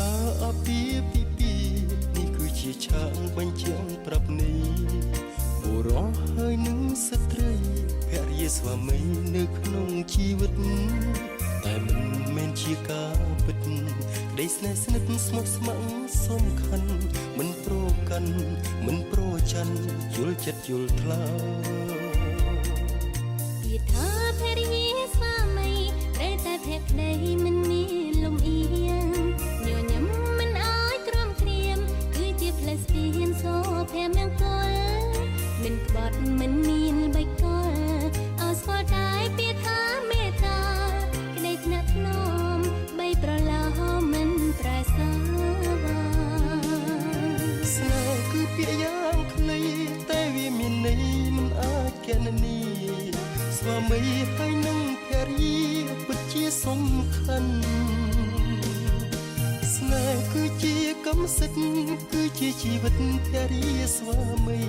ថាអាពាហ៍ពិពាហ៍នេះគឺជាឆាកបញ្ជាក់ប្រាប់នេះបុរសហើយនឹងស្ត្រីភរិយាស្វាមីនៅក្នុងជីវិតតែមិនមែនជាការពិតក្តីស្នេហ៍ស្និទ្ធស្មោះស្ម័គ្រសំខាន់មិនប្រកាន់មិនប្រច័ណ្ឌយល់ចិត្តយល់ថ្លើពាក្យថាភរិយាស្វាមីត្រូវតែភក្តីមិនមានលំអៀងញញឹមមិនអោយក្រំគ្រាមគឺជាផ្លែស្ពានសូភែមមង្គលមិនក្បត់មិនមានបិកលអស្គាល់តែពាក្យថាមេត្តាក្តីថ្នាក់ថ្នមបីប្រឡោមិនប្រែសាស្នេហ៍គឺពាក្យយ៉ាងខ្លីតែវាមានន័យមិនអាចកណនាស្វាមីហើយនឹងភរិយាពិតជាសំខាន់ស្នេហ៍គឺជាកម្មសិទ្ធិគឺជាជីវិតភរិយាស្វាមី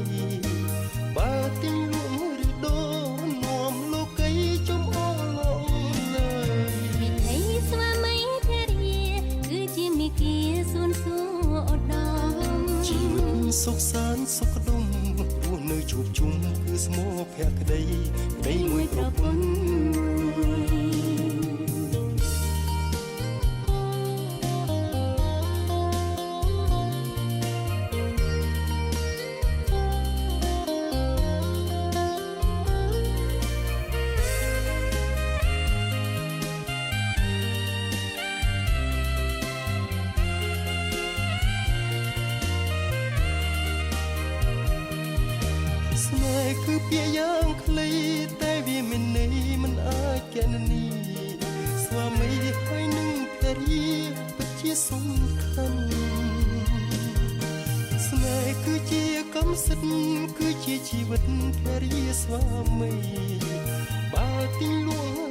បើទិញលក់ឬដូរនាំលោកីចំអល់ឡើយវិថីស្វាមីភរិយាគឺជាមេគាសួនសួរឧត្តមជីវិតសុខសាន្តសុខដុមរស់នៅជួបជុំគឺស្មោភក្តីក្តីមួយប្រពន្ធស្នេហ៍គឺពាក្យយ៉ាងខ្លីតែវាមានន័យមិនអាចកណនាស្វាមីហើយនឹងភរិយាពិតជាសំខាន់ស្នេហ៍គឺជាកម្មសិទ្ធិគឺជាជីវិតភរិយាស្វាមីបើទិញលក់